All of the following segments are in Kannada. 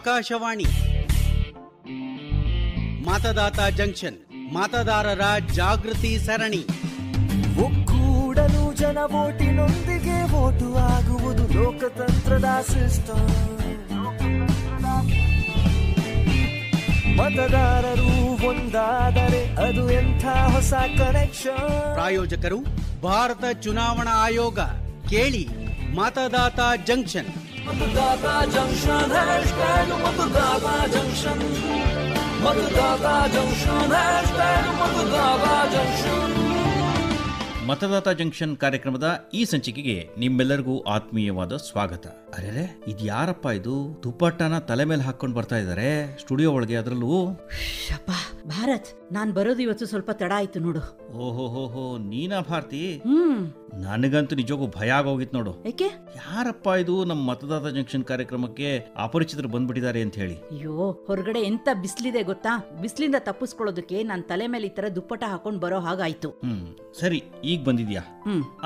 ಆಕಾಶವಾಣಿ ಮತದಾತ ಜಂಕ್ಷನ್, ಮತದಾರರ ಜಾಗೃತಿ ಸರಣಿ. ಒಕ್ಕೂಡಲು ಜನ ವೋಟಿನೊಂದಿಗೆ ವೋಟು ಆಗುವುದು ಲೋಕತಂತ್ರದ ಸಿಸ್ಟಮ್. ಮತದಾರರು ಒಂದಾದರೆ ಅದು ಎಂಥ ಹೊಸ ಕನೆಕ್ಷನ್. ಪ್ರಾಯೋಜಕರು ಭಾರತ ಚುನಾವಣಾ ಆಯೋಗ. ಕೇಳಿ ಮತದಾತ ಜಂಕ್ಷನ್. ಮತದಾತ ಜಂಕ್ಷನ್ ಹ್ಯಾಶ್ಟ್ಯಾಗ್ ಮತದಾತ ಜಂಕ್ಷನ್. ಮತದಾತ ಜಂಕ್ಷನ್ ಹ್ಯಾಶ್ಟ್ಯಾಗ್ ಮತದಾತ ಜಂಕ್ಷನ್. ಮತದಾತ ಜಂಕ್ಷನ್ ಕಾರ್ಯಕ್ರಮದ ಈ ಸಂಚಿಕೆಗೆ ನಿಮ್ಮೆಲ್ಲರಿಗೂ ಆತ್ಮೀಯವಾದ ಸ್ವಾಗತ. ಅರೆ ಇದ್ಯಾರಪ್ಪ ಇದು? ದುಪ್ಪಟ್ಟನ ತಲೆ ಮೇಲೆ ಹಾಕೊಂಡು ಬರ್ತಾ ಇದ್ದಾರೆ ಸ್ಟುಡಿಯೋ ಒಳಗೆ. ಅದರಲ್ಲೂ ಭಾರತ್, ನಾನ್ ಬರೋದು ಇವತ್ತು ಸ್ವಲ್ಪ ತಡ ಆಯ್ತು ನೋಡು. ಓಹೋ ನೀನಾ ಭಾರತಿ? ನನಗಂತೂ ನಿಜಕ್ಕೂ ಭಯ ಆಗೋಗಿತ್ತು ನೋಡು. ಯಾಕೆ? ಯಾರಪ್ಪ ಇದು ನಮ್ಮ ಮತದಾತ ಜಂಕ್ಷನ್ ಕಾರ್ಯಕ್ರಮಕ್ಕೆ ಅಪರಿಚಿತರು ಬಂದ್ಬಿಟ್ಟಿದ್ದಾರೆ ಅಂತ ಹೇಳಿ. ಅಯ್ಯೋ, ಹೊರಗಡೆ ಎಂತ ಬಿಸಿಲಿದೆ ಗೊತ್ತಾ? ಬಿಸಿಲಿಂದ ತಪ್ಪಿಸ್ಕೊಳ್ಳೋದಕ್ಕೆ ನಾನ್ ತಲೆ ಮೇಲೆ ಈ ತರ ದುಪ್ಪಟ ಹಾಕೊಂಡ್ ಬರೋ ಹಾಗಾಯ್ತು. ಸರಿ, ಈಗ ಬಂದಿದ್ಯಾ?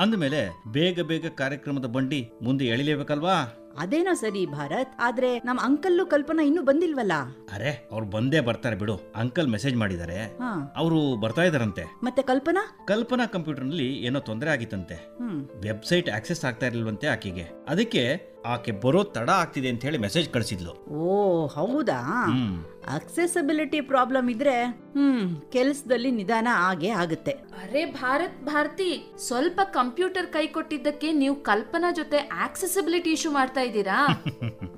ಅಂದ್ಮೇಲೆ ಬೇಗ ಬೇಗ ಕಾರ್ಯಕ್ರಮದ ಬಂಡಿ ಮುಂದೆ ಎಳಿಲೇಬೇಕಲ್ವಾ? ಅದೇನೋ ಸರಿ ಭಾರತ್, ಆದ್ರೆ ನಮ್ ಅಂಕಲ್ಲು ಕಲ್ಪನಾ ಇನ್ನೂ ಬಂದಿಲ್ವಲ್ಲ? ಅರೆ, ಅವ್ರು ಬಂದೇ ಬರ್ತಾರೆ ಬಿಡು. ಅಂಕಲ್ ಮೆಸೇಜ್ ಮಾಡಿದ್ದಾರೆ, ಅವರು ಬರ್ತಾ ಇದಾರಂತೆ. ಮತ್ತೆ ಕಲ್ಪನಾ ಕಂಪ್ಯೂಟರ್ ನಲ್ಲಿ ಏನೋ ತೊಂದರೆ ಆಗಿತ್ತಂತೆ. ವೆಬ್ಸೈಟ್ ಆಕ್ಸೆಸ್ ಆಗ್ತಾ ಇರ್ಲಿಲ್ವಂತೆ ಆಕೆಗೆ. ಅದಕ್ಕೆ ಆಕೆ ಬರೋ ತಡ ಆಗ್ತಿದೆ ಅಂತ ಹೇಳಿ ಮೆಸೇಜ್ ಕಳಿಸಿದ್ಲು. ಓ ಹೌದಾ? ಅಕ್ಸೆಸಿಬಿಲಿಟಿ ಪ್ರಾಬ್ಲಮ್ ಇದ್ರೆ ಕೆಲಸದಲ್ಲಿ ನಿಧಾನ ಆಗೇ ಆಗುತ್ತೆ. ಅರೆ ಭಾರತಿ, ಸ್ವಲ್ಪ ಕಂಪ್ಯೂಟರ್ ಕೈ ಕೊಟ್ಟಿದ್ದಕ್ಕೆ ನೀವು ಕಲ್ಪನಾ ಜೊತೆ ಆಕ್ಸೆಸಿಬಿಲಿಟಿ ಇಶ್ಯೂ ಮಾಡ್ತಾ ಇದ್ದೀರಾ?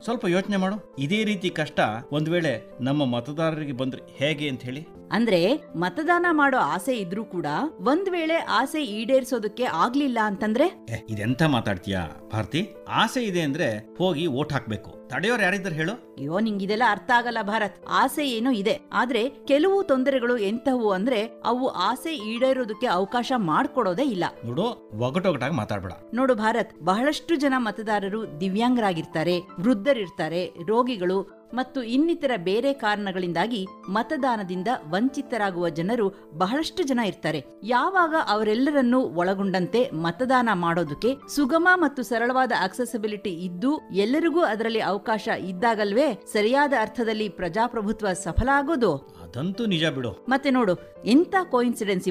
ಸ್ವಲ್ಪ ಯೋಚನೆ ಮಾಡು. ಇದೇ ರೀತಿ ಕಷ್ಟ ಒಂದ್ ವೇಳೆ ನಮ್ಮ ಮತದಾರರಿಗೆ ಬಂದ್ರೆ ಹೇಗೆ ಅಂತ ಹೇಳಿ. ಅಂದ್ರೆ ಮತದಾನ ಮಾಡೋ ಆಸೆ ಇದ್ರೂ ಕೂಡ ಒಂದ್ ವೇಳೆ ಆಸೆ ಈಡೇರಿಸೋದಕ್ಕೆ ಆಗ್ಲಿಲ್ಲ ಅಂತಂದ್ರೆ? ಇದೆಂತ ಮಾತಾಡ್ತೀಯಾ ಭಾರತಿ? ಆಸೆ ಇದೆ ಅಂದ್ರೆ ಹೋಗಿ ವೋಟ್ ಹಾಕ್ಬೇಕು. ತಡೆಯೋರು ಯಾರಿದ್ದಾರೆ ಹೇಳು? ಅಯ್ಯೋ, ನಿಂಗಿದೆಲ್ಲ ಅರ್ಥ ಆಗಲ್ಲ ಭಾರತ್. ಆಸೆ ಏನೋ ಇದೆ, ಆದ್ರೆ ಕೆಲವು ತೊಂದರೆಗಳು ಎಂತವು ಅಂದ್ರೆ ಅವು ಆಸೆ ಈಡೇರೋದಕ್ಕೆ ಅವಕಾಶ ಮಾಡ್ಕೊಡೋದೇ ಇಲ್ಲ. ನೋಡು, ಒಗಟೊಗಟಾಗಿ ಮಾತಾಡ್ಬೇಡ. ನೋಡು ಭಾರತ್, ಬಹಳಷ್ಟು ಜನ ಮತದಾರರು ದಿವ್ಯಾಂಗರಾಗಿರ್ತಾರೆ, ವೃದ್ಧರಿರ್ತಾರೆ, ರೋಗಿಗಳು ಮತ್ತು ಇನ್ನಿತರ ಬೇರೆ ಕಾರಣಗಳಿಂದಾಗಿ ಮತದಾನದಿಂದ ವಂಚಿತರಾಗುವ ಜನರು ಬಹಳಷ್ಟು ಜನ ಇರ್ತಾರೆ. ಯಾವಾಗ ಅವರೆಲ್ಲರನ್ನೂ ಒಳಗೊಂಡಂತೆ ಮತದಾನ ಮಾಡೋದಕ್ಕೆ ಸುಗಮ ಮತ್ತು ಸರಳವಾದ ಆಕ್ಸೆಸಿಬಿಲಿಟಿ ಇದ್ದು ಎಲ್ಲರಿಗೂ ಅದರಲ್ಲಿ ಅವಕಾಶ ಇದ್ದಾಗಲ್ವೇ ಸರಿಯಾದ ಅರ್ಥದಲ್ಲಿ ಪ್ರಜಾಪ್ರಭುತ್ವ ಸಫಲ ಆಗೋದು. ಅದಂತೂ ನಿಜ ಬಿಡು. ಮತ್ತೆ ನೋಡು, ಎಂತ ಕೋಇನ್ಸಿಡೆನ್ಸ್.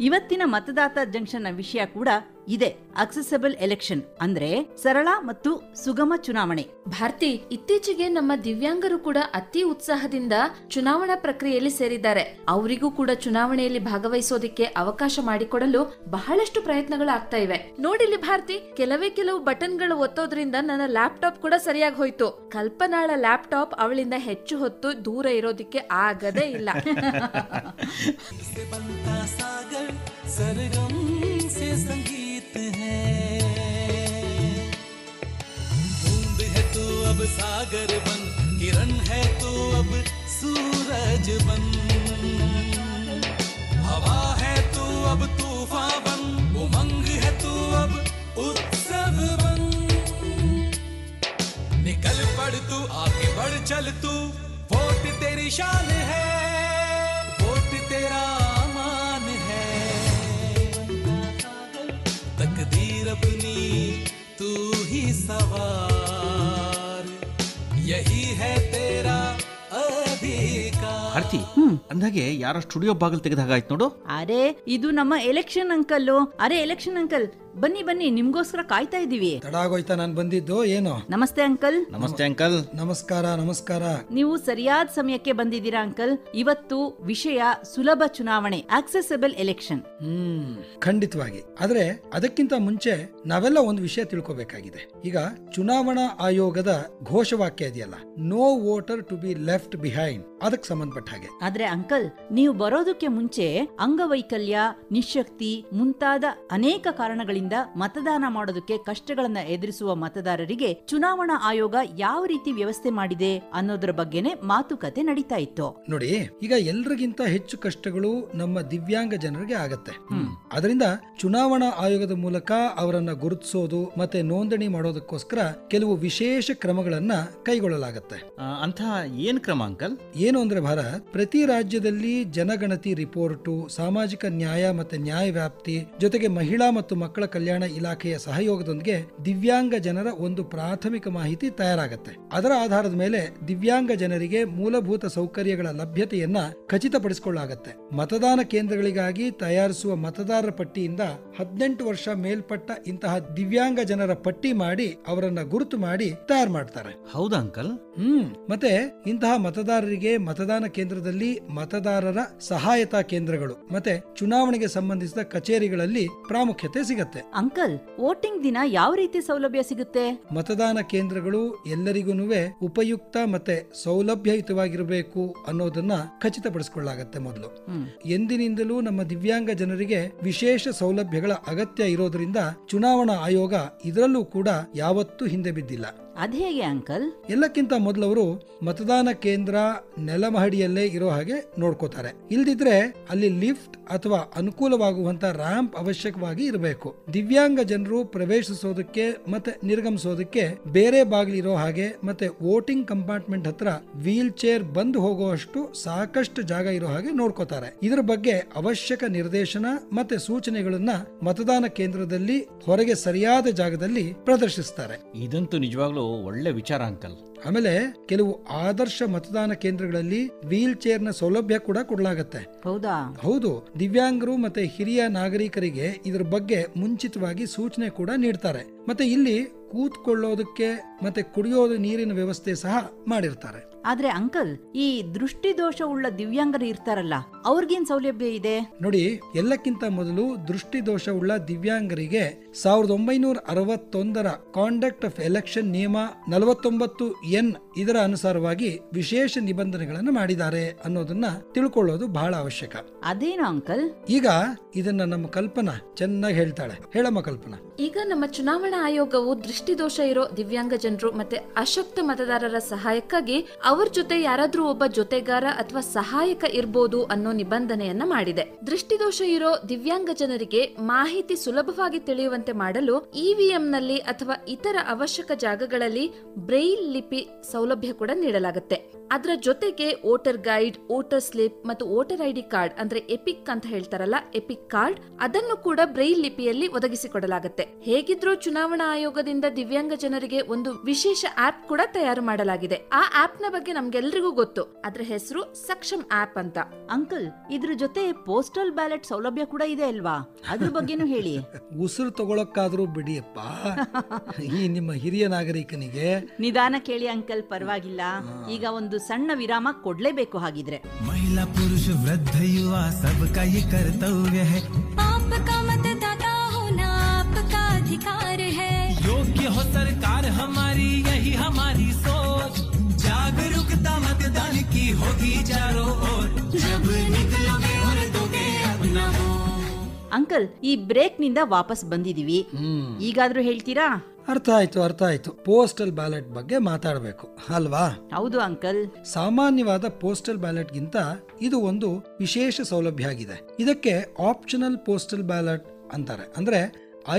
ಇವತ್ತಿನ ಮತದಾತ ಜಂಕ್ಷನ್ ನ ವಿಷಯ ಕೂಡ ಇದೆ, ಅಕ್ಸೆಸಿಬಲ್ ಎಲೆಕ್ಷನ್, ಅಂದ್ರೆ ಸರಳ ಮತ್ತು ಸುಗಮ ಚುನಾವಣೆ. ಭಾರತಿ, ಇತ್ತೀಚೆಗೆ ನಮ್ಮ ದಿವ್ಯಾಂಗರು ಕೂಡ ಅತಿ ಉತ್ಸಾಹದಿಂದ ಚುನಾವಣಾ ಪ್ರಕ್ರಿಯೆಯಲ್ಲಿ ಸೇರಿದ್ದಾರೆ. ಅವರಿಗೂ ಕೂಡ ಚುನಾವಣೆಯಲ್ಲಿ ಭಾಗವಹಿಸೋದಿಕ್ಕೆ ಅವಕಾಶ ಮಾಡಿಕೊಡಲು ಬಹಳಷ್ಟು ಪ್ರಯತ್ನಗಳು ಆಗ್ತಾ ಇವೆ. ನೋಡಿಲಿ ಭಾರತಿ, ಕೆಲವು ಬಟನ್ಗಳು ಒತ್ತೋದ್ರಿಂದ ನನ್ನ ಲ್ಯಾಪ್ಟಾಪ್ ಕೂಡ ಸರಿಯಾಗಿ ಹೋಯ್ತು. ಕಲ್ಪನಾಳ ಲ್ಯಾಪ್ಟಾಪ್ ಅವಳಿಂದ ಹೆಚ್ಚು ಹೊತ್ತು ದೂರ ಇರೋದಿಕ್ಕೆ ಆಗದೇ ಇಲ್ಲ. अब सागर बन, किरण है तो अब सूरज बन, हवा है तो अब तूफान बन, उमंग है तो अब उत्सव बन, निकल पड़ तू, आगे बढ़ चल तू, वोट तेरी शान है, वोट तेरा मान है, तकदीर अपनी तू ही सवार, यही है तेरा अधिकार. ಭಾರತಿ, ಅಂದಾಗೆ ಯಾರೋ ಸ್ಟುಡಿಯೋ ಬಾಗಿಲು ತೆಗೆದ ಹಾಗಾಯ್ತು ನೋಡು. ಅರೆ, ಇದು ನಮ್ಮ ಎಲೆಕ್ಷನ್ ಅಂಕಲ್. ಅರೆ ಎಲೆಕ್ಷನ್ ಅಂಕಲ್, ಬನ್ನಿ, ನಿಮ್ಗೋಸ್ಕರ ಕಾಯ್ತಾ ಇದೀವಿ. ತಡ ಆಗೋಯ್ತಾ ನಾನು ಬಂದಿದ್ದು? ಏನೋ? ನಮಸ್ತೆ ಅಂಕಲ್. ನಮಸ್ತೆ ಅಂಕಲ್. ನಮಸ್ಕಾರ. ನೀವು ಸರಿಯಾದ ಸಮಯಕ್ಕೆ ಬಂದಿದ್ದೀರಾ ಅಂಕಲ್. ಇವತ್ತು ವಿಷಯ ಸುಲಭ ಚುನಾವಣೆ, ಆಕ್ಸೆಸಿಬಲ್ ಎಲೆಕ್ಷನ್. ಖಂಡಿತವಾಗಿ. ಆದ್ರೆ ಅದಕ್ಕಿಂತ ಮುಂಚೆ ನಾವೆಲ್ಲ ಒಂದು ವಿಷಯ ತಿಳ್ಕೋಬೇಕಾಗಿದೆ. ಈಗ ಚುನಾವಣಾ ಆಯೋಗದ ಘೋಷವಾಕ್ಯ ಇದೆಯಲ್ಲ, no voter to be left behind, ಅದಕ್ಕೆ ಸಂಬಂಧಪಟ್ಟ ಹಾಗೆ. ಆದ್ರೆ ಅಂಕಲ್, ನೀವು ಬರೋದಕ್ಕೆ ಮುಂಚೆ ಅಂಗವೈಕಲ್ಯ, ನಿಶಕ್ತಿ ಮುಂತಾದ ಅನೇಕ ಕಾರಣಗಳಿಂದ ಮತದಾನ ಮಾಡೋದಕ್ಕೆ ಕಷ್ಟಗಳನ್ನ ಎದುರಿಸುವ ಮತದಾರರಿಗೆ ಚುನಾವಣಾ ಆಯೋಗ ಯಾವ ರೀತಿ ವ್ಯವಸ್ಥೆ ಮಾಡಿದೆ ಅನ್ನೋದ್ರ ಬಗ್ಗೆನೇ ಮಾತುಕತೆ ನಡೀತಾ ಇತ್ತು. ನೋಡಿ, ಈಗ ಎಲ್ರಿಗಿಂತ ಹೆಚ್ಚು ಕಷ್ಟಗಳು ನಮ್ಮ ದಿವ್ಯಾಂಗ ಜನರಿಗೆ ಆಗತ್ತೆ. ಅದರಿಂದ ಚುನಾವಣಾ ಆಯೋಗದ ಮೂಲಕ ಅವರನ್ನ ಗುರುತಿಸೋದು ಮತ್ತೆ ನೋಂದಣಿ ಮಾಡೋದಕ್ಕೋಸ್ಕರ ಕೆಲವು ವಿಶೇಷ ಕ್ರಮಗಳನ್ನ ಕೈಗೊಳ್ಳಲಾಗತ್ತೆ. ಅಂತ ಏನ್ ಕ್ರಮ ಅಂಕಲ್? ಏನು ಅಂದ್ರೆ ಭಾರತ್, ಪ್ರತಿ ರಾಜ್ಯದಲ್ಲಿ ಜನಗಣತಿ ರಿಪೋರ್ಟು, ಸಾಮಾಜಿಕ ನ್ಯಾಯ ಮತ್ತೆ ನ್ಯಾಯ ವ್ಯಾಪ್ತಿ, ಜೊತೆಗೆ ಮಹಿಳಾ ಮತ್ತು ಮಕ್ಕಳ ಕಲ್ಯಾಣ ಇಲಾಖೆಯ ಸಹಯೋಗದೊಂದಿಗೆ ದಿವ್ಯಾಂಗ ಜನರ ಒಂದು ಪ್ರಾಥಮಿಕ ಮಾಹಿತಿ ತಯಾರಾಗುತ್ತೆ. ಅದರ ಆಧಾರದ ಮೇಲೆ ದಿವ್ಯಾಂಗ ಜನರಿಗೆ ಮೂಲಭೂತ ಸೌಕರ್ಯಗಳ ಲಭ್ಯತೆಯನ್ನ ಖಚಿತಪಡಿಸಿಕೊಳ್ಳಲಾಗುತ್ತೆ. ಮತದಾನ ಕೇಂದ್ರಗಳಿಗಾಗಿ ತಯಾರಿಸುವ ಮತದಾರರ ಪಟ್ಟಿಯಿಂದ 18 ವರ್ಷ ಮೇಲ್ಪಟ್ಟ ಇಂತಹ ದಿವ್ಯಾಂಗ ಜನರ ಪಟ್ಟಿ ಮಾಡಿ ಅವರನ್ನ ಗುರುತು ಮಾಡಿ ತಯಾರು ಮಾಡ್ತಾರೆ. ಹೌದಾ ಅಂಕಲ್? ಮತ್ತೆ ಇಂತಹ ಮತದಾರರಿಗೆ ಮತದಾನ ಕೇಂದ್ರದಲ್ಲಿ ಮತದಾರರ ಸಹಾಯತಾ ಕೇಂದ್ರಗಳು ಮತ್ತೆ ಚುನಾವಣೆಗೆ ಸಂಬಂಧಿಸಿದ ಕಚೇರಿಗಳಲ್ಲಿ ಪ್ರಾಮುಖ್ಯತೆ ಸಿಗುತ್ತೆ. ಅಂಕಲ್, ವೋಟಿಂಗ್ ದಿನ ಯಾವ ರೀತಿ ಸೌಲಭ್ಯ ಸಿಗುತ್ತೆ? ಮತದಾನ ಕೇಂದ್ರಗಳು ಎಲ್ಲರಿಗೂ ಉಪಯುಕ್ತ ಮತ್ತೆ ಸೌಲಭ್ಯಯುತವಾಗಿರಬೇಕು ಅನ್ನೋದನ್ನ ಖಚಿತಪಡಿಸಿಕೊಳ್ಳಲಾಗತ್ತೆ. ಮೊದಲು ಎಂದಿನಿಂದಲೂ ನಮ್ಮ ದಿವ್ಯಾಂಗ ಜನರಿಗೆ ವಿಶೇಷ ಸೌಲಭ್ಯಗಳ ಅಗತ್ಯ ಇರೋದ್ರಿಂದ ಚುನಾವಣಾ ಆಯೋಗ ಇದರಲ್ಲೂ ಕೂಡ ಯಾವತ್ತೂ ಹಿಂದೆ ಬಿದ್ದಿಲ್ಲ. ಅದೇಗೆ ಅಂಕಲ್? ಎಲ್ಲಕ್ಕಿಂತ ಮೊದಲವರು ಮತದಾನ ಕೇಂದ್ರ ನೆಲಮಹಡಿಯಲ್ಲೇ ಇರೋ ಹಾಗೆ ನೋಡ್ಕೋತಾರೆ. ಇಲ್ದಿದ್ರೆ ಅಲ್ಲಿ ಲಿಫ್ಟ್ ಅಥವಾ ಅನುಕೂಲವಾಗುವಂತ ರ್ಯಾಂಪ್ ಅವಶ್ಯಕವಾಗಿ ಇರಬೇಕು. ದಿವ್ಯಾಂಗ ಜನರು ಪ್ರವೇಶಿಸೋದಕ್ಕೆ ಮತ್ತೆ ನಿರ್ಗಮಿಸೋದಕ್ಕೆ ಬೇರೆ ಬಾಗಿಲಿರೋ ಹಾಗೆ ಮತ್ತೆ ವೋಟಿಂಗ್ ಕಂಪಾರ್ಟ್ಮೆಂಟ್ ಹತ್ರ ವೀಲ್ ಚೇರ್ ಬಂದು ಹೋಗುವಷ್ಟು ಸಾಕಷ್ಟು ಜಾಗ ಇರೋ ಹಾಗೆ ನೋಡ್ಕೋತಾರೆ. ಇದರ ಬಗ್ಗೆ ಅವಶ್ಯಕ ನಿರ್ದೇಶನ ಮತ್ತೆ ಸೂಚನೆಗಳನ್ನ ಮತದಾನ ಕೇಂದ್ರದಲ್ಲಿ ಹೊರಗೆ ಸರಿಯಾದ ಜಾಗದಲ್ಲಿ ಪ್ರದರ್ಶಿಸ್ತಾರೆ. ಇದಂತೂ ನಿಜವಾಗ್ಲೂ ಒಳ್ಳೆ ವಿಚಾರ ಅಂಕಲ್. ಆಮೇಲೆ ಕೆಲವು ಆದರ್ಶ ಮತದಾನ ಕೇಂದ್ರಗಳಲ್ಲಿ ವೀಲ್ ಚೇರ್ ನ ಸೌಲಭ್ಯ ಕೂಡ ಕೊಡಲಾಗತ್ತೆ. ಹೌದಾ? ಹೌದು. ದಿವ್ಯಾಂಗರು ಮತ್ತೆ ಹಿರಿಯ ನಾಗರಿಕರಿಗೆ ಇದರ ಬಗ್ಗೆ ಮುಂಚಿತವಾಗಿ ಸೂಚನೆ ಕೂಡ ನೀಡ್ತಾರೆ. ಮತ್ತೆ ಇಲ್ಲಿ ಕೂತ್ಕೊಳ್ಳೋದಕ್ಕೆ ಮತ್ತೆ ಕುಡಿಯೋದು ನೀರಿನ ವ್ಯವಸ್ಥೆ ಸಹ ಮಾಡಿರ್ತಾರೆ. ಆದ್ರೆ ಅಂಕಲ್, ಈ ದೃಷ್ಟಿದೋಷ ಉಳ್ಳ ದಿವ್ಯಾಂಗರು ಇರ್ತಾರಲ್ಲ, ಅವ್ರಿಗೇನ್ ಸೌಲಭ್ಯ ಇದೆ? ನೋಡಿ, ಎಲ್ಲಕ್ಕಿಂತ ಮೊದಲು ದೃಷ್ಟಿದೋಷ ಉಳ್ಳ ದಿವ್ಯಾಂಗರಿಗೆ 1961 ಕಾಂಡಕ್ಟ್ ಆಫ್ ಎಲೆಕ್ಷನ್ ನಿಯಮ 49N ಇದರ ಅನುಸಾರವಾಗಿ ವಿಶೇಷ ನಿಬಂಧನೆಗಳನ್ನು ಮಾಡಿದ್ದಾರೆ ಅನ್ನೋದನ್ನ ತಿಳ್ಕೊಳ್ಳೋದು ಬಹಳ ಅವಶ್ಯಕ. ಅದೇನು ಅಂಕಲ್? ಈಗ ಇದನ್ನ ನಮ್ಮ ಕಲ್ಪನಾ ಚೆನ್ನಾಗಿ ಹೇಳ್ತಾಳೆ. ಹೇಳಮ್ಮ ಕಲ್ಪನಾ. ಈಗ ನಮ್ಮ ಚುನಾವಣಾ ಆಯೋಗವು ದೃಷ್ಟಿದೋಷ ಇರೋ ದಿವ್ಯಾಂಗ ಜನರು ಮತ್ತೆ ಅಶಕ್ತ ಮತದಾರರ ಸಹಾಯಕ್ಕಾಗಿ ಅವ್ರ ಜೊತೆ ಯಾರಾದ್ರೂ ಒಬ್ಬ ಜೊತೆಗಾರ ಅಥವಾ ಸಹಾಯಕ ಇರ್ಬೋದು ಅನ್ನೋ ನಿಬಂಧನೆಯನ್ನ ಮಾಡಿದೆ. ದೃಷ್ಟಿದೋಷ ಇರೋ ದಿವ್ಯಾಂಗ ಜನರಿಗೆ ಮಾಹಿತಿ ಸುಲಭವಾಗಿ ತಿಳಿಯುವಂತೆ ಮಾಡಲು ಇವಿಎಂ ನಲ್ಲಿ ಅಥವಾ ಇತರ ಅವಶ್ಯಕ ಜಾಗಗಳಲ್ಲಿ ಬ್ರೈಲ್ ಲಿಪಿ ಸೌಲಭ್ಯ ಕೂಡ ನೀಡಲಾಗುತ್ತೆ. ಅದರ ಜೊತೆಗೆ ವೋಟರ್ ಗೈಡ್, ವೋಟರ್ ಸ್ಲಿಪ್ ಮತ್ತು ವೋಟರ್ ಐಡಿ ಕಾರ್ಡ್ ಅಂದ್ರೆ ಎಪಿಕ್ ಅಂತ ಹೇಳ್ತಾರಲ್ಲ, ಎಪಿಕ್ ಕಾರ್ಡ್, ಅದನ್ನು ಕೂಡ ಬ್ರೈಲ್ ಲಿಪಿಯಲ್ಲಿ ಒದಗಿಸಿಕೊಡಲಾಗುತ್ತೆ. ಹೇಗಿದ್ರೂ ಚುನಾವಣಾ ಆಯೋಗದಿಂದ ದಿವ್ಯಾಂಗ ಜನರಿಗೆ ಒಂದು ವಿಶೇಷ ಆಪ್ ಕೂಡ ತಯಾರು ಮಾಡಲಾಗಿದೆ. ಆ ಆಪ್ ನ ಬಗ್ಗೆ ನಮ್ಗೆಲ್ರಿಗೂ ಗೊತ್ತು. ಅದ್ರ ಹೆಸರು ಸಕ್ಷಮ್ ಆಪ್ ಅಂತ. ಅಂಕಲ್, ಇದ್ರ ಜೊತೆ ಪೋಸ್ಟಲ್ ಬ್ಯಾಲೆಟ್ ಸೌಲಭ್ಯ ಕೂಡ ಇದೆ ಅಲ್ವಾ? ಅದ್ರ ಬಗ್ಗೆನೂ ಹೇಳಿ. ಉಸಿರು ತಗೊಳಕ್ಕಾದ್ರೂ ಬಿಡಿಯಪ್ಪ ಈ ನಿಮ್ಮ ಹಿರಿಯ ನಾಗರಿಕನಿಗೆ. ನಿಧಾನ ಕೇಳಿ ಅಂಕಲ್, ಪರವಾಗಿಲ್ಲ. ಈಗ ಒಂದು ಸಣ್ಣ ವಿರಾಮ ಕೊಡ್ಲೇಬೇಕು. ಹಾಗಿದ್ರೆ महिला पुरुष वृद्ध युवा सबका ये कर्तव्य है. आपका मतदाता होना आपका अधिकार है. योग्य हो सरकार हमारी, यही हमारी सोच. जागरूकता मतदान की होगी चारों ओर. जब निकलोगे और दोगे अपना वोट. ಅಂಕಲ್, ಈ ಬ್ರೇಕ್ ನಿಂದ ವಾಪಸ್ ಬಂದಿದೀವಿ. ಈಗಾದ್ರೂ ಹೇಳ್ತೀರಾ? ಅರ್ಥ ಆಯ್ತು. ಪೋಸ್ಟಲ್ ಬ್ಯಾಲೆಟ್ ಬಗ್ಗೆ ಮಾತಾಡಬೇಕು ಅಲ್ವಾ? ಹೌದು ಅಂಕಲ್. ಸಾಮಾನ್ಯವಾದ ಪೋಸ್ಟಲ್ ಬ್ಯಾಲೆಟ್ ಗಿಂತ ಇದು ಒಂದು ವಿಶೇಷ ಸೌಲಭ್ಯ ಆಗಿದೆ. ಇದಕ್ಕೆ ಆಪ್ಷನಲ್ ಪೋಸ್ಟಲ್ ಬ್ಯಾಲೆಟ್ ಅಂತಾರೆ, ಅಂದ್ರೆ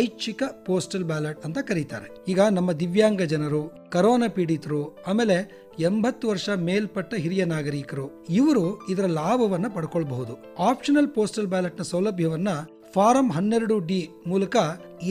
ಐಚ್ಛಿಕ ಪೋಸ್ಟಲ್ ಬ್ಯಾಲೆಟ್ ಅಂತ ಕರೀತಾರೆ. ಈಗ ನಮ್ಮ ದಿವ್ಯಾಂಗ ಜನರು, ಕರೋನಾ ಪೀಡಿತರು, ಆಮೇಲೆ 80 ವರ್ಷ ಮೇಲ್ಪಟ್ಟ ಹಿರಿಯ ನಾಗರಿಕರು, ಇವರು ಇದರ ಲಾಭವನ್ನ ಪಡ್ಕೊಳ್ಬಹುದು. ಆಪ್ಷನಲ್ ಪೋಸ್ಟಲ್ ಬ್ಯಾಲೆಟ್ ನ ಸೌಲಭ್ಯವನ್ನ ಫಾರಂ 12D ಮೂಲಕ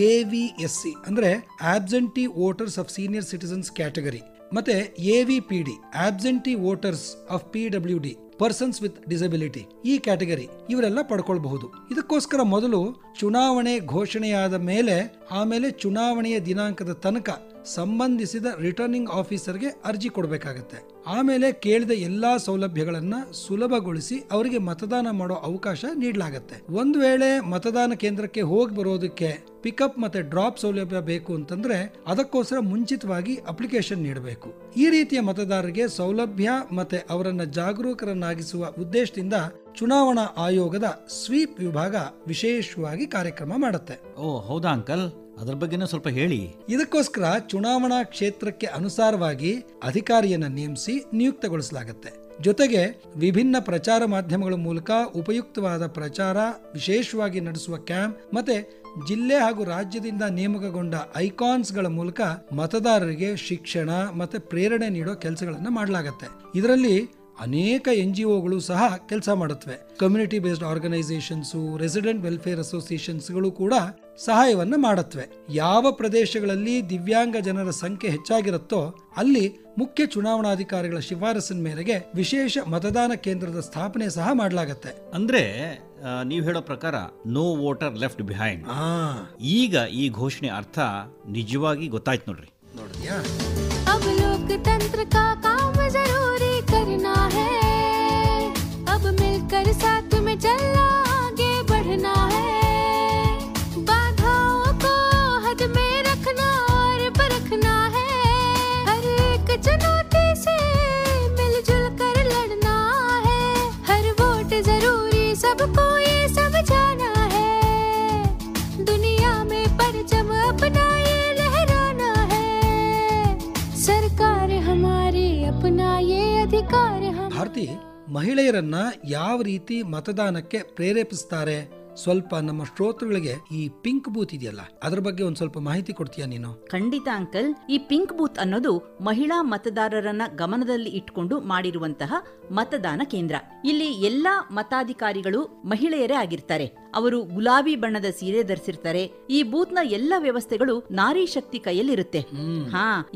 AVSC ಅಂದ್ರೆ absentee voters of senior citizens category ಮತ್ತೆ AVPD absentee voters of PWD persons with disability ಈ ಕ್ಯಾಟಗರಿ ಇವರೆಲ್ಲ ಪಡ್ಕೊಳ್ಬಹುದು. ಇದಕ್ಕೋಸ್ಕರ ಮೊದಲು ಚುನಾವಣೆ ಘೋಷಣೆಯಾದ ಮೇಲೆ ಆಮೇಲೆ ಚುನಾವಣೆಯ ದಿನಾಂಕದ ತನಕ ಸಂಬಂಧಿಸಿದ ರಿಟರ್ನಿಂಗ್ ಆಫೀಸರ್ಗೆ ಅರ್ಜಿ ಕೊಡಬೇಕಾಗತ್ತೆ. ಆಮೇಲೆ ಕೇಳಿದ ಎಲ್ಲಾ ಸೌಲಭ್ಯಗಳನ್ನ ಸುಲಭಗೊಳಿಸಿ ಅವರಿಗೆ ಮತದಾನ ಮಾಡೋ ಅವಕಾಶ ನೀಡಲಾಗತ್ತೆ. ಒಂದು ವೇಳೆ ಮತದಾನ ಕೇಂದ್ರಕ್ಕೆ ಹೋಗಿ ಬರೋದಕ್ಕೆ ಪಿಕಪ್ ಮತ್ತೆ ಡ್ರಾಪ್ ಸೌಲಭ್ಯ ಬೇಕು ಅಂತಂದ್ರೆ ಅದಕ್ಕೋಸ್ಕರ ಮುಂಚಿತವಾಗಿ ಅಪ್ಲಿಕೇಶನ್ ನೀಡಬೇಕು. ಈ ರೀತಿಯ ಮತದಾರರಿಗೆ ಸೌಲಭ್ಯ ಮತ್ತೆ ಅವರನ್ನ ಜಾಗರೂಕರನ್ನಾಗಿಸುವ ಉದ್ದೇಶದಿಂದ ಚುನಾವಣಾ ಆಯೋಗದ ಸ್ವೀಪ್ ವಿಭಾಗ ವಿಶೇಷವಾಗಿ ಕಾರ್ಯಕ್ರಮ ಮಾಡುತ್ತೆ. ಓ ಹೌದಾ ಅಂಕಲ್? ಅದ್ರ ಬಗ್ಗೆನೂ ಸ್ವಲ್ಪ ಹೇಳಿ. ಇದಕ್ಕೋಸ್ಕರ ಚುನಾವಣಾ ಕ್ಷೇತ್ರಕ್ಕೆ ಅನುಸಾರವಾಗಿ ಅಧಿಕಾರಿಯನ್ನ ನೇಮಿಸಿ ನಿಯುಕ್ತಗೊಳಿಸಲಾಗುತ್ತೆ. ಜೊತೆಗೆ ವಿಭಿನ್ನ ಪ್ರಚಾರ ಮಾಧ್ಯಮಗಳ ಮೂಲಕ ಉಪಯುಕ್ತವಾದ ಪ್ರಚಾರ, ವಿಶೇಷವಾಗಿ ನಡೆಸುವ ಕ್ಯಾಂಪ್ ಮತ್ತೆ ಜಿಲ್ಲೆ ಹಾಗೂ ರಾಜ್ಯದಿಂದ ನೇಮಕಗೊಂಡ ಐಕಾನ್ಸ್ ಗಳ ಮೂಲಕ ಮತದಾರರಿಗೆ ಶಿಕ್ಷಣ ಮತ್ತೆ ಪ್ರೇರಣೆ ನೀಡೋ ಕೆಲಸಗಳನ್ನ ಮಾಡಲಾಗುತ್ತೆ. ಇದರಲ್ಲಿ ಅನೇಕ NGOಗಳು ಸಹ ಕೆಲಸ ಮಾಡುತ್ತವೆ. Community based organisations, resident welfare ಅಸೋಸಿಯೇಷನ್ಸ್ಗಳು ಕೂಡ ಸಹಾಯವನ್ನ ಮಾಡತ್ವೆ. ಯಾವ ಪ್ರದೇಶಗಳಲ್ಲಿ ದಿವ್ಯಾಂಗ ಜನರ ಸಂಖ್ಯೆ ಹೆಚ್ಚಾಗಿರುತ್ತೋ ಅಲ್ಲಿ ಮುಖ್ಯ ಚುನಾವಣಾಧಿಕಾರಿಗಳ ಶಿಫಾರಸಿನ ಮೇರೆಗೆ ವಿಶೇಷ ಮತದಾನ ಕೇಂದ್ರದ ಸ್ಥಾಪನೆ ಸಹ ಮಾಡಲಾಗತ್ತೆ. ಅಂದ್ರೆ ನೀವು ಹೇಳೋ ಪ್ರಕಾರ ನೋ ವೋಟರ್ ಲೆಫ್ಟ್ ಬಿಹೈಂಡ್. ಈಗ ಈ ಘೋಷಣೆ ಅರ್ಥ ನಿಜವಾಗಿ ಗೊತ್ತಾಯ್ತು ನೋಡ್ರಿ. ನೋಡಿದ್ಯಾ? अब लोकतंत्र का काम जरूरी करना है, अब मिलकर साथ में चलना आगे बढ़ना है, बाधाओं को हद में रखना और परखना है, हर एक चुनौती से मिलजुल कर लड़ना है, हर वोट जरूरी सबको ये समझाना है, दुनिया में परचम अपना ये लहराना है, सरकार हमारी अपना ये अधिकार हम. ಭಾರತಿ, ಮಹಿಳೆಯರನ್ನ ಯಾವ ರೀತಿ ಮತದಾನಕ್ಕೆ ಪ್ರೇರೇಪಿಸ್ತಾರೆ? ಸ್ವಲ್ಪ ನಮ್ಮ ಶ್ರೋತೃಗಳಿಗೆ ಈ ಪಿಂಕ್ ಬೂತ್ ಇದೆಯಲ್ಲ, ಅದ್ರ ಬಗ್ಗೆ ಒಂದ್ ಸ್ವಲ್ಪ ಮಾಹಿತಿ ಕೊಡ್ತೀಯಾ ನೀನು? ಖಂಡಿತ ಅಂಕಲ್. ಈ ಪಿಂಕ್ ಬೂತ್ ಅನ್ನೋದು ಮಹಿಳಾ ಮತದಾರರನ್ನ ಗಮನದಲ್ಲಿ ಇಟ್ಕೊಂಡು ಮಾಡಿರುವಂತಹ ಮತದಾನ ಕೇಂದ್ರ. ಇಲ್ಲಿ ಎಲ್ಲಾ ಮತಾಧಿಕಾರಿಗಳು ಮಹಿಳೆಯರೇ ಆಗಿರ್ತಾರೆ. ಅವರು ಗುಲಾಬಿ ಬಣ್ಣದ ಸೀರೆ ಧರಿಸಿರ್ತಾರೆ. ಈ ಬೂತ್ ನ ಎಲ್ಲ ವ್ಯವಸ್ಥೆಗಳು ನಾರಿ ಶಕ್ತಿ ಕೈಯಲ್ಲಿರುತ್ತೆ.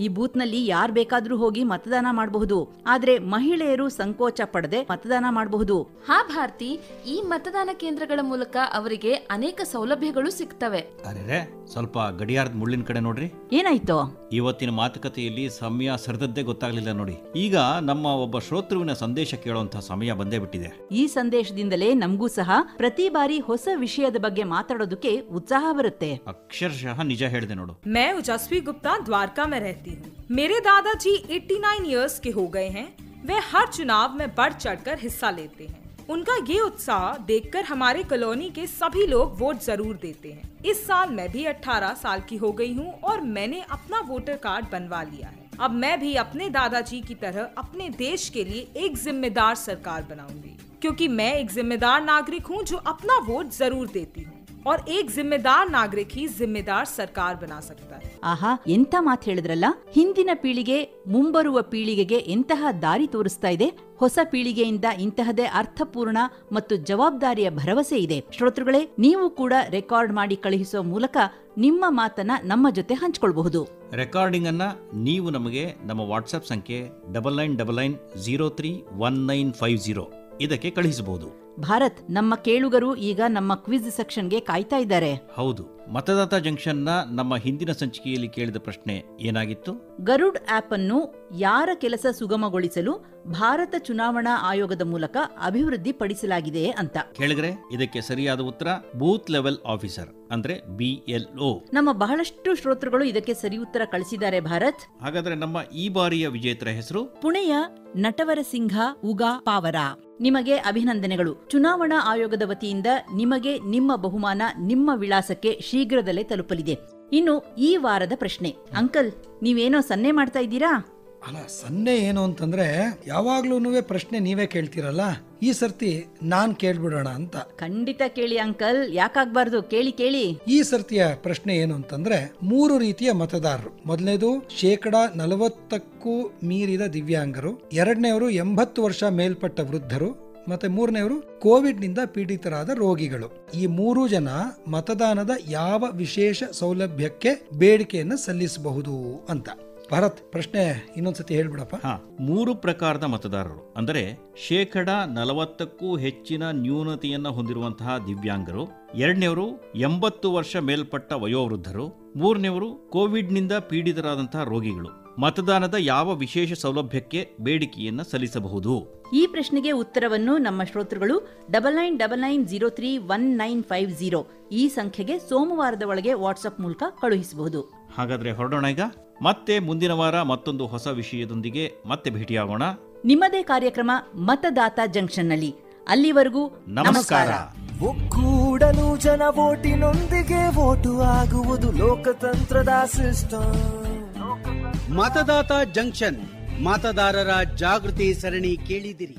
ಈ ಬೂತ್ ನಲ್ಲಿ ಯಾರ್ ಬೇಕಾದ್ರೂ ಹೋಗಿ ಮತದಾನ ಮಾಡಬಹುದು. ಆದ್ರೆ ಮಹಿಳೆಯರು ಸಂಕೋಚ ಪಡದೆ ಮತದಾನ ಮಾಡಬಹುದು. ಹಾ ಭಾರತಿ, ಈ ಮತದಾನ ಕೇಂದ್ರಗಳ ಮೂಲಕ ಅವರಿಗೆ ಅನೇಕ ಸೌಲಭ್ಯಗಳು ಸಿಗ್ತವೆ. ಅರೆ, ಸ್ವಲ್ಪ ಗಡಿಯಾರದ ಮುಳ್ಳಿನ ಕಡೆ ನೋಡ್ರಿ. ಏನಾಯ್ತು? ಇವತ್ತಿನ ಮಾತುಕತೆಯಲ್ಲಿ ಸಮಯ ಸರಿದದ್ದೇ ಗೊತ್ತಾಗ್ಲಿಲ್ಲ ನೋಡಿ. ಈಗ ನಮ್ಮ ಒಬ್ಬ ಶ್ರೋತೃವಿನ ಸಂದೇಶ ಕೇಳುವಂತಹ ಸಮಯ ಬಂದೇ ಬಿಟ್ಟಿದೆ. ಈ ಸಂದೇಶದಿಂದಲೇ ನಮಗೂ ಸಹ ಪ್ರತಿ ಬಾರಿ ಹೊಸ ವಿಷಯದ ಬಗ್ಗೆ ಮಾತಾಡೋದಕ್ಕೆ ಉತ್ಸಾಹ ಬರುತ್ತೆ. ಅಕ್ಷರಶಃ ನಿಜ ಹೇಳಿದೆ ನೋಡು. मैं ओजस्वी गुप्ता द्वारका में रहती हूँ. मेरे दादाजी 89 इयर्स के हो गए हैं. वे हर चुनाव में बढ़ चढ़कर हिस्सा लेते हैं. उनका ये उत्साह देखकर हमारे कॉलोनी के सभी लोग वोट जरूर देते हैं. इस साल मैं भी 18 साल की हो गई हूँ और मैंने अपना वोटर कार्ड बनवा लिया है. अब मैं भी अपने दादाजी की तरह अपने देश के लिए एक जिम्मेदार सरकार बनाऊंगी, क्योंकि मैं एक जिम्मेदार नागरिक हूँ जो अपना वोट जरूर देती हूँ. और एक जिम्मेदार नागरिक ही जिम्मेदार सरकार बना सकता है. ಆಹಾ, ಎಂತ ಮಾತು ಹೇಳಿದ್ರಲ್ಲ. ಹಿಂದಿನ ಪೀಳಿಗೆ ಮುಂಬರುವ ಪೀಳಿಗೆಗೆ ಎಂತಹ ದಾರಿ ತೋರಿಸ್ತಾ ಇದೆ. ಹೊಸ ಪೀಳಿಗೆಯಿಂದ ಇಂತಹದೇ ಅರ್ಥಪೂರ್ಣ ಮತ್ತು ಜವಾಬ್ದಾರಿಯ ಭರವಸೆ ಇದೆ. ಶ್ರೋತೃಗಳೇ, ನೀವು ಕೂಡ ರೆಕಾರ್ಡ್ ಮಾಡಿ ಕಳುಹಿಸುವ ಮೂಲಕ ನಿಮ್ಮ ಮಾತನ್ನ ನಮ್ಮ ಜೊತೆ ಹಂಚಿಕೊಳ್ಳಬಹುದು. ರೆಕಾರ್ಡಿಂಗ್ ಅನ್ನ ನೀವು ನಮಗೆ ನಮ್ಮ ವಾಟ್ಸ್ಆಪ್ ಸಂಖ್ಯೆ 9999031950 ಇದಕ್ಕೆ ಕಳುಹಿಸಬಹುದು. ಭಾರತ್, ನಮ್ಮ ಕೇಳುಗರು ಈಗ ನಮ್ಮ ಕ್ವಿಜ್ ಸೆಕ್ಷನ್ಗೆ ಕಾಯ್ತಾ ಇದ್ದಾರೆ. ಹೌದು, ಮತದಾತ ಜಂಕ್ಷನ್ ನ ನಮ್ಮ ಹಿಂದಿನ ಸಂಚಿಕೆಯಲ್ಲಿ ಕೇಳಿದ ಪ್ರಶ್ನೆ ಏನಾಗಿತ್ತು? ಗರುಡ್ ಆಪ್ ಅನ್ನು ಯಾರ ಕೆಲಸ ಸುಗಮಗೊಳಿಸಲು ಭಾರತ ಚುನಾವಣಾ ಆಯೋಗದ ಮೂಲಕ ಅಭಿವೃದ್ಧಿ ಪಡಿಸಲಾಗಿದೆ ಅಂತ ಕೇಳಿದ್ರೆ ಇದಕ್ಕೆ ಸರಿಯಾದ ಉತ್ತರ ಬೂತ್ ಲೆವೆಲ್ ಆಫೀಸರ್ ಅಂದ್ರೆ BLO. ನಮ್ಮ ಬಹಳಷ್ಟು ಶ್ರೋತೃಗಳು ಇದಕ್ಕೆ ಸರಿ ಉತ್ತರ ಕಳಿಸಿದ್ದಾರೆ ಭಾರತ್. ಹಾಗಾದ್ರೆ ನಮ್ಮ ಈ ಬಾರಿಯ ವಿಜೇತರ ಹೆಸರು ಪುಣೆಯ ನಟವರಸಿಂಹ ಉಗಾ ಪಾವರ. ನಿಮಗೆ ಅಭಿನಂದನೆಗಳು. ಚುನಾವಣಾ ಆಯೋಗದ ವತಿಯಿಂದ ನಿಮಗೆ ನಿಮ್ಮ ಬಹುಮಾನ ನಿಮ್ಮ ವಿಳಾಸಕ್ಕೆ ಶೀಘ್ರದಲ್ಲೇ ತಲುಪಲಿದೆ. ಇನ್ನು ಈ ವಾರದ ಪ್ರಶ್ನೆ. ಅಂಕಲ್, ನೀವೇನೋ ಸನ್ನೆ ಮಾಡ್ತಾ ಇದ್ದೀರಾ? ಅಲ್ಲ, ಸನ್ನೆ ಏನು ಅಂತಂದ್ರೆ ಯಾವಾಗ್ಲೂ ಪ್ರಶ್ನೆ ನೀವೇ ಕೇಳ್ತೀರಲ್ಲ, ಈ ಸರ್ತಿ ನಾನ್ ಕೇಳ್ಬಿಡೋಣ ಅಂತ. ಖಂಡಿತ ಕೇಳಿ ಅಂಕಲ್, ಯಾಕಾಗ್ಬಾರ್ದು, ಕೇಳಿ ಕೇಳಿ. ಈ ಸರ್ತಿಯ ಪ್ರಶ್ನೆ ಏನು ಅಂತಂದ್ರೆ 3 ರೀತಿಯ ಮತದಾರರು. ಮೊದಲನೇದು 40% ಮೀರಿದ ದಿವ್ಯಾಂಗರು, ಎರಡನೇವರು 80 ವರ್ಷ ಮೇಲ್ಪಟ್ಟ ವೃದ್ಧರು, ಮತ್ತೆ ಮೂರನೇವರು ಕೋವಿಡ್ ನಿಂದ ಪೀಡಿತರಾದ ರೋಗಿಗಳು. ಈ 3 ಜನ ಮತದಾನದ ಯಾವ ವಿಶೇಷ ಸೌಲಭ್ಯಕ್ಕೆ ಬೇಡಿಕೆಯನ್ನು ಸಲ್ಲಿಸಬಹುದು ಅಂತ. ಭಾರತ್, ಪ್ರಶ್ನೆ ಇನ್ನೊಂದ್ಸತಿ ಹೇಳ್ಬಿಡಪ್ಪ. 3 ಪ್ರಕಾರದ ಮತದಾರರು ಅಂದರೆ 40%ಕ್ಕೂ ಹೆಚ್ಚಿನ ನ್ಯೂನತೆಯನ್ನ ಹೊಂದಿರುವಂತಹ ದಿವ್ಯಾಂಗರು, ಎರಡನೇವರು 80 ವರ್ಷ ಮೇಲ್ಪಟ್ಟ ವಯೋವೃದ್ಧರು, ಮೂರನೇವರು ಕೋವಿಡ್ ನಿಂದ ಪೀಡಿತರಾದಂತಹ ರೋಗಿಗಳು ಮತದಾನದ ಯಾವ ವಿಶೇಷ ಸೌಲಭ್ಯಕ್ಕೆ ಬೇಡಿಕೆಯನ್ನ ಸಲ್ಲಿಸಬಹುದು? ಈ ಪ್ರಶ್ನೆಗೆ ಉತ್ತರವನ್ನು ನಮ್ಮ ಶ್ರೋತೃಗಳು 9999031950 ಈ ಸಂಖ್ಯೆಗೆ ಸೋಮವಾರದ ಒಳಗೆ ವಾಟ್ಸ್ಆಪ್ ಮೂಲಕ ಕಳುಹಿಸಬಹುದು. ಹಾಗಾದ್ರೆ ಹೊರಡೋಣ ಈಗ. ಮತ್ತೆ ಮುಂದಿನ ವಾರ ಮತ್ತೊಂದು ಹೊಸ ವಿಷಯದೊಂದಿಗೆ ಮತ್ತೆ ಭೇಟಿಯಾಗೋಣ. ನಿಮ್ಮದೇ ಕಾರ್ಯಕ್ರಮ ಮತದಾತ ಜಂಕ್ಷನ್ ನಲ್ಲಿ. ಅಲ್ಲಿವರೆಗೂ ನಮಸ್ಕಾರ. ಒಕ್ಕೂಡಲು ಜನ ವೋಟಿನೊಂದಿಗೆ ವೋಟು ಆಗುವುದು ಲೋಕತಂತ್ರದ ಸಿಸ್ಟಮ್. ಮತದಾತ ಜಂಕ್ಷನ್ ಮತದಾರರ ಜಾಗೃತಿ ಸರಣಿ ಕೇಳಿದಿರಿ.